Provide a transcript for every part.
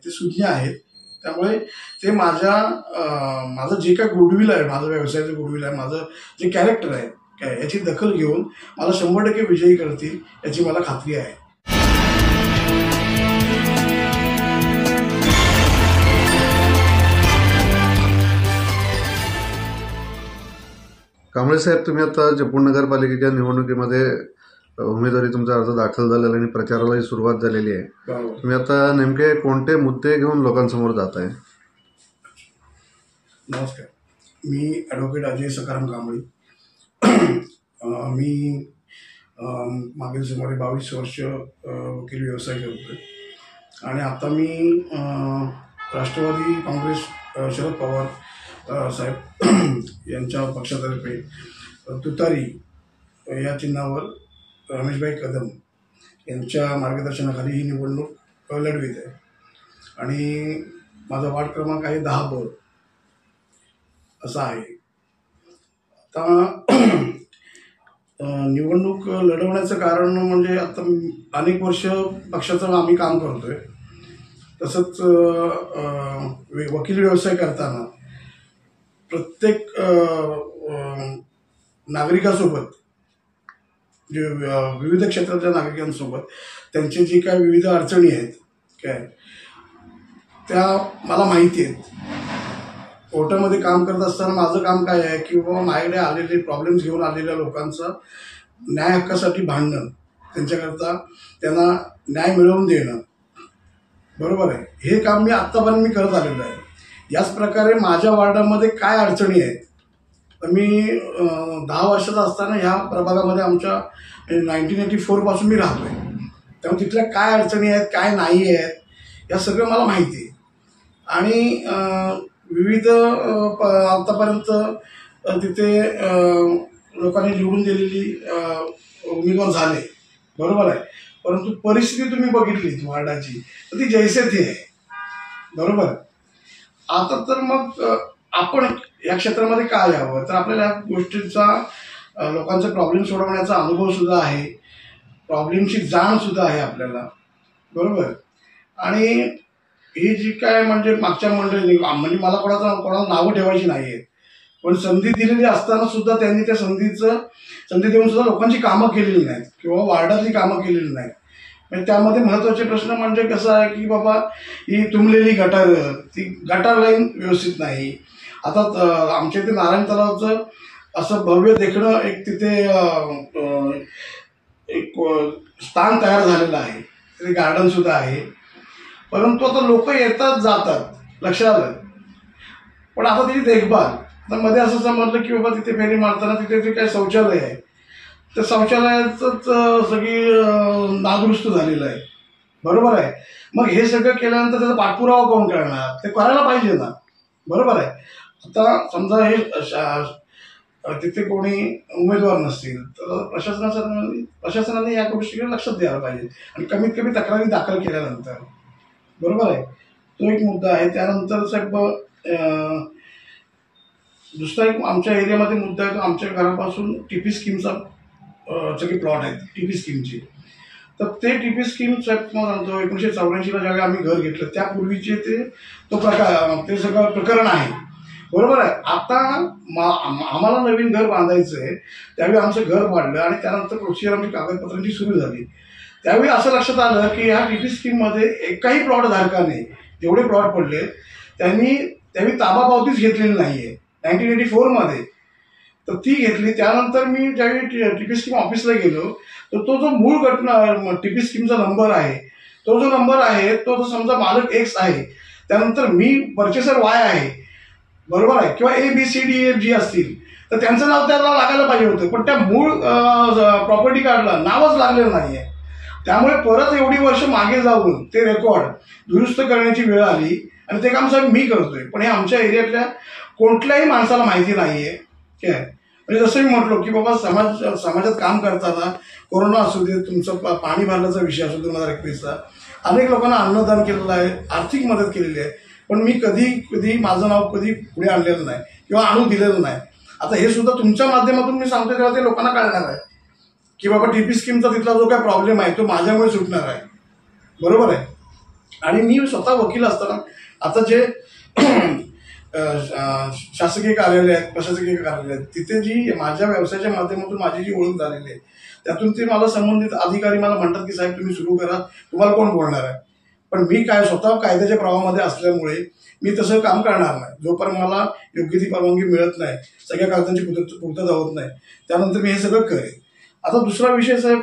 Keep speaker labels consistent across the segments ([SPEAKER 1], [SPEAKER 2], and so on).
[SPEAKER 1] ते सुज्ञ आहेत. त्यामुळे ते माझं जे काय गुडविल आहे, माझं व्यवसायाचं गुडविल आहे, माझं जे कॅरेक्टर आहे काय याची दखल घेऊन मला 100% विजयी करतील याची मला खात्री आहे.
[SPEAKER 2] कांबळे साहेब, तुम्ही आता जयपूर नगरपालिकेच्या निवडणुकीमध्ये उमेदवारी तुमचा अर्ज दाखल झालेला आणि प्रचारालाही सुरुवात झालेली आहे. तुम्ही आता नेमके कोणते मुद्दे घेऊन लोकांसमोर जात आहे?
[SPEAKER 1] नमस्कार, मी ॲडव्होकेट अजय सखाराम कांबळे. मी मागील सुमारे 22 वर्ष वकील व्यवसाय करतो आणि आता मी राष्ट्रवादी काँग्रेस शरद पवार साहेब यांच्या पक्षातर्फे तुतारी या चिन्हावर रमेशभाई कदम यांच्या मार्गदर्शनाखाली ही निवडणूक लढवित आहे आणि माझा वार्ड क्रमांक आहे 10 असा आहे. आता निवडणूक लढवण्याचं कारण म्हणजे आता अनेक वर्ष पक्षाचं आम्ही काम करतोय. तसंच वकील व्यवसाय करताना प्रत्येक नागरिकासोबत जे विविध क्षेत्रातल्या नागरिकांसोबत त्यांची जी काय विविध अडचणी आहेत काय त्या मला माहिती आहेत. कोर्टामध्ये काम करत असताना माझं काम काय आहे की बाबा माझ्याकडे आलेले प्रॉब्लेम्स घेऊन आलेल्या लोकांचा न्याय हक्कासाठी भांडणं, त्यांच्याकरता त्यांना न्याय मिळवून देणं, बरोबर आहे, हे काम मी आत्तापर्यंत मी करत आलेलो आहे. याच प्रकारे माझ्या वार्डामध्ये काय अडचणी आहेत तर मी 10 वर्षाचा असताना ह्या प्रभागामध्ये आमच्या 1984 पासून मी राहतो आहे. त्यामुळे तिथल्या काय अडचणी आहेत काय नाही आहेत या सगळं मला माहिती आहे आणि विविध आतापर्यंत तिथे लोकांनी निवडून दिलेली उमेदवार झाले, बरोबर आहे, परंतु परिस्थिती तुम्ही बघितली वार्डाची तर ती जैसे थे आहे, बरोबर. आता तर मग आपण या क्षेत्रामध्ये काय यावं तर आपल्याला या गोष्टींचा लोकांचे प्रॉब्लेम सोडवण्याचा अनुभव सुद्धा आहे, प्रॉब्लेमची जाण सुद्धा आहे आपल्याला, बरोबर. आणि ही जी काय म्हणजे मागच्या मंडळींनी म्हणजे मला कोणाला नावं ठेवायची नाही आहेत, पण संधी दिलेली असताना सुद्धा त्यांनी त्या संधी देऊन सुद्धा लोकांची कामं केलेली नाहीत किंवा वार्डातली कामं केलेली नाहीत. म्हणजे त्यामध्ये महत्त्वाचे प्रश्न म्हणजे कसं आहे की बाबा ही तुंबलेली गटार, ती गटार लाईन व्यवस्थित नाही. आता आमच्या इथे नारायण तलावचं असं भव्य देखणं एक तिथे एक स्थान तयार झालेलं आहे, तिथे गार्डन सुद्धा आहे, परंतु आता लोक येतात जातात, लक्षात आलं, पण आता त्याची देखभाल तर मध्ये असं समजलं की बाबा तिथे फेरी मारताना तिथे जे काही शौचालय आहे त्या शौचालयाचंच सगळी नादुरुस्त झालेलं आहे, बरोबर आहे. मग हे सगळं केल्यानंतर त्याचा पाठपुरावा कोण करणार, ते करायला पाहिजे ना, बरोबर आहे. आता समजा हे तिथे कोणी उमेदवार नसतील तर प्रशासनाने या गोष्टीकडे लक्ष द्यायला पाहिजे आणि कमीत कमी तक्रारी दाखल केल्यानंतर, बरोबर आहे, तो एक मुद्दा आहे. त्यानंतर साहेब दुसरा एक आमच्या एरियामध्ये मुद्दा आहे, तो आमच्या घरापासून टीपी स्कीमचा सगळी प्लॉट आहेत टीपी स्कीमची. तर ते टीपी स्कीम साहेब तुम्हाला सांगतो 1984ला ज्यावेळी आम्ही घर घेतलं त्यापूर्वीचे ते सगळं प्रकरण आहे, बरोबर आहे. आता आम्हाला नवीन घर बांधायचं आहे, त्यावेळी आमचं घर वाढलं आणि त्यानंतर प्रोसिजर आमची कागदपत्रांची सुरू झाली. त्यावेळी असं लक्षात आलं की ह्या टीपी स्कीममध्ये एकाही प्लॉट धारकाने जेवढे प्लॉट पडले त्यावेळी ताबा पावतीच घेतलेली नाही आहे 1984मध्ये, तर ती घेतली. त्यानंतर मी ज्यावेळी टीपी स्कीम ऑफिसला गेलो तर तो जो मूळ घटना टीपी स्कीमचा नंबर आहे तो जो नंबर आहे तो समजा मालक एक्स आहे, त्यानंतर मी परचेसर वाय आहे, बरोबर आहे, किंवा ABCDEFG असतील तर त्यांचं नाव त्याला लागायला पाहिजे होतं, पण त्या मूळ प्रॉपर्टी कार्डला नावच लागलेलं नाही आहे. त्यामुळे परत एवढी वर्ष मागे जाऊन ते रेकॉर्ड दुरुस्त करण्याची वेळ आली आणि ते काम साहेब मी करतोय, पण हे आमच्या एरियातल्या कोणत्याही माणसाला माहिती नाही आहे काय. म्हणजे जसं मी म्हटलो की बाबा समाजात काम करताना कोरोना असू दे, तुमचं पाणी भरण्याचा विषय असू 2021चा, अनेक लोकांना अन्नदान केलेलं आहे, आर्थिक मदत केलेली आहे, पण मी कधी माझं नाव कधी पुढे आणलेलं नाही किंवा आणू दिलेलं नाही. आता हे सुद्धा तुमच्या माध्यमातून मी सांगतो तेव्हा ते लोकांना कळणार आहे की बाबा टीपी स्कीमचा तिथला जो काय प्रॉब्लेम आहे तो माझ्यामुळे सुटणार आहे, बरोबर आहे. आणि मी स्वतः वकील असताना आता जे शासकीय कार्यालय आहेत, प्रशासकीय कार्यालय आहेत, तिथे जी माझ्या व्यवसायाच्या माध्यमातून माझी जी ओळख झालेली आहे त्यातून ते मला संबंधित अधिकारी मला म्हणतात की साहेब तुम्ही सुरू करा, तुम्हाला कोण बोलणार आहे. पण मी काय स्वतः कायद्याच्या प्रवाहामध्ये असल्यामुळे मी तसं काम करणार नाही. जोपर्यंत मला योग्य ती परवानगी मिळत नाही, सगळ्या कागदांची पूर्तता होत नाही, त्यानंतर मी हे सगळं करेन. आता दुसरा विषय साहेब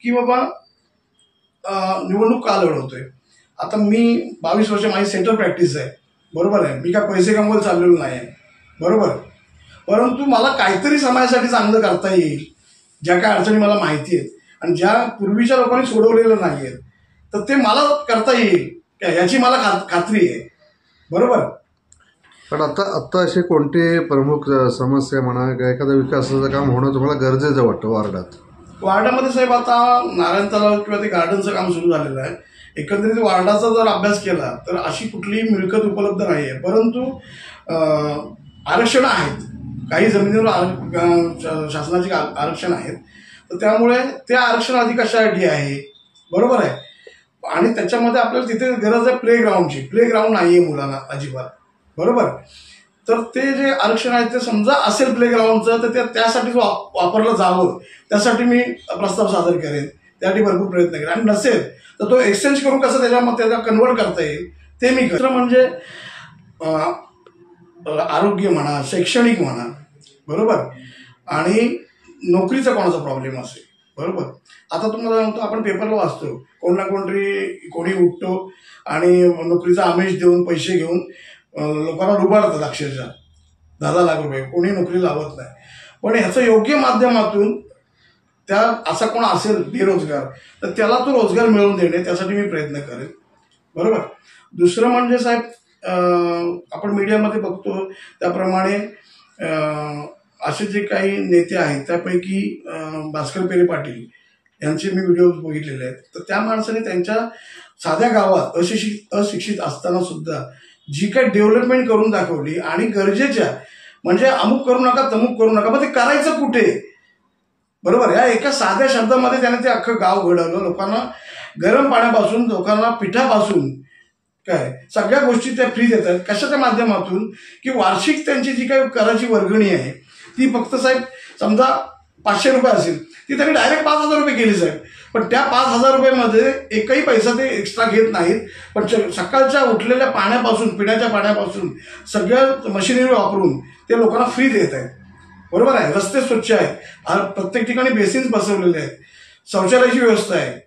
[SPEAKER 1] की बाबा निवडणूक का लढवतोय. आता मी 22 वर्ष माझी सेंट्रल प्रॅक्टिस आहे, बरोबर आहे. मी काय पैसे कमवायला चाललेलो नाही आहे, बरोबर. परंतु मला काहीतरी समाजासाठी चांगलं करता येईल, ज्या काय अडचणी मला माहिती आहेत आणि ज्या पूर्वीच्या लोकांनी सोडवलेलं नाही आहेत, तर ते मला करता येईल काय याची मला खात्री आहे, बरोबर.
[SPEAKER 2] पण आता असे कोणते प्रमुख समस्या म्हणा किंवा एखाद्या विकासाचं काम होणं तुम्हाला गरजेचं वाटतं वार्डात.
[SPEAKER 1] वार्डामध्ये साहेब आता नारायण तलाव किंवा ते गार्डनचं काम सुरू झालेलं आहे. एकंदरीत वार्डाचा जर अभ्यास केला तर अशी कुठलीही मिळकत उपलब्ध नाही आहे, परंतु आरक्षण आहेत, काही जमिनीवर शासनाची आरक्षण आहेत, तर त्यामुळे ते आरक्षण आधी कशासाठी आहे, बरोबर आहे. आणि त्याच्यामध्ये आपल्याला तिथे गरज आहे प्लेग्राऊंडची. प्लेग्राऊंड नाही आहे मुलांना अजिबात, बरोबर. तर ते जे आरक्षण आहे ते समजा असेल प्लेग्राऊंडचं तर त्यासाठीच वापरलं जावं, त्यासाठी मी प्रस्ताव सादर करेन, त्यासाठी भरपूर प्रयत्न करेन. आणि नसेल तर तो एक्सचेंज करून कसं त्याच्यामध्ये त्याला कन्वर्ट करता येईल ते मी करेन. म्हणजे आरोग्य म्हणा, शैक्षणिक म्हणा, बरोबर. आणि नोकरीचा कोणाचा प्रॉब्लेम असेल, बरोबर. आता तुम्हाला सांगतो आपण पेपरला वाचतो कोण ना कोणी उठतो आणि नोकरीचा आमिष देऊन पैसे घेऊन लोकांना लुबाडतात अक्षरशः 10 लाख रुपये, कोणी नोकरी लावत नाही. पण ह्याचं योग्य माध्यमातून त्या असा कोण असेल बेरोजगार तर त्याला तो रोजगार मिळवून देणे त्यासाठी मी प्रयत्न करेन, बरोबर. दुसरं म्हणजे साहेब आपण मीडियामध्ये बघतो त्याप्रमाणे असे जे काही नेते आहेत त्यापैकी भास्कर पेरे पाटील यांचे मी व्हिडिओ बघितलेले आहेत. तर त्या माणसाने त्यांच्या साध्या गावात अशिक्षित असताना सुद्धा जी काही डेव्हलपमेंट करून दाखवली आणि गरजेच्या म्हणजे अमुक करू नका तमुक करू नका, मग ते करायचं कुठे, बरोबर. या एका साध्या शब्दामध्ये त्याने ते अख्खं गाव घडवलं. लोकांना गरम पाण्यापासून, लोकांना पिठापासून काय सगळ्या गोष्टी त्या फ्री देतात. कशाच्या माध्यमातून की वार्षिक त्यांची जी काही कराची वर्गणी आहे ती फक्त साहेब समजा 500 रुपये असेल ती त्यांनी डायरेक्ट 5,000 रुपये केली साहेब. पण त्या 5,000 रुपयेमध्ये एकही पैसा ते एक्स्ट्रा घेत नाहीत. पण सकाळच्या उठलेल्या पाण्यापासून, पिण्याच्या पाण्यापासून सगळ्या मशिनरी वापरून ते लोकांना फ्री देत आहेत, बरोबर आहे. रस्ते स्वच्छ आहेत, प्रत्येक ठिकाणी बेसिन्स बसवलेले आहेत, शौचालयाची व्यवस्था आहे,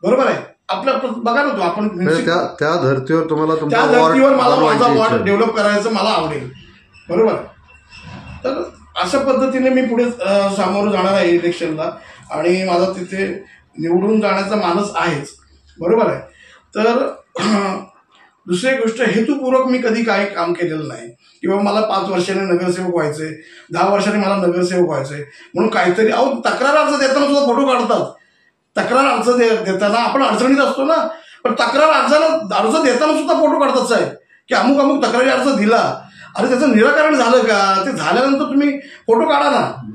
[SPEAKER 1] बरोबर आहे. आपल्या बघा ना तो आपण
[SPEAKER 2] त्या धर्तीवर तुम्हाला
[SPEAKER 1] त्या धर्तीवर मला माझा वॉर्ड डेव्हलप करायचं मला आवडेल, बरोबर. तर अशा पद्धतीने मी पुढे सामोरं जाणार आहे इलेक्शनला आणि माझा तिथे निवडून जाण्याचा मानस आहेच, बरोबर आहे. तर दुसरी गोष्ट हेतुपूर्वक मी कधी काही काम केलेलं नाही किंवा मला 5 वर्षांनी नगरसेवक व्हायचे, 10 वर्षांनी मला नगरसेवक व्हायचे म्हणून काहीतरी तक्रार अर्ज देताना सुद्धा फोटो काढतात. तक्रार अर्ज देताना आपण अडचणीत असतो ना, पण तक्रार अर्ज देताना सुद्धा फोटो काढतात साहेब की अमुक अमुक तक्रारी अर्ज दिला, अरे त्याचं निराकरण झालं का, ते झाल्यानंतर तुम्ही फोटो काढा ना.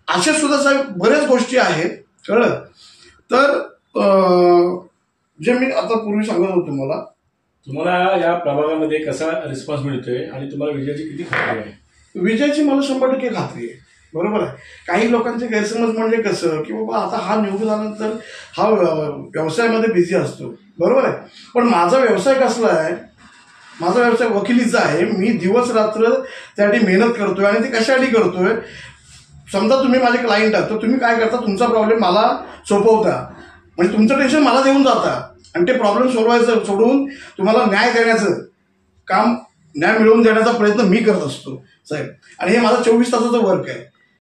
[SPEAKER 1] अशा सुद्धा साहेब बऱ्याच गोष्टी आहेत, कळलं. तर जे मी आता पूर्वी सांगत होतो
[SPEAKER 3] तुम्हाला या प्रभागामध्ये कसा रिस्पॉन्स मिळतोय आणि तुम्हाला विजयाची किती खात्री आहे.
[SPEAKER 1] विजयाची मला 100% खात्री आहे, बरोबर आहे. काही लोकांचे गैरसमज म्हणजे कसं की बाबा आता हा निवडून आल्यानंतर हा व्यवसायामध्ये बिझी असतो, बरोबर आहे. पण माझा व्यवसाय कसला आहे, माझा व्यवसाय वकिलीचा आहे. मी दिवस रात्र त्यासाठी मेहनत करतोय आणि ते कशासाठी करतोय. समजा तुम्ही माझे क्लायंट आहात तर तुम्ही काय करता, तुमचा प्रॉब्लेम मला सोपवता, म्हणजे तुमचं टेन्शन मला देऊन जाता आणि ते प्रॉब्लेम सोडवायचं सोडून तुम्हाला न्याय देण्याचं काम, न्याय मिळवून देण्याचा प्रयत्न मी करत असतो साहेब. आणि हे माझं 24 तासाचं वर्क आहे.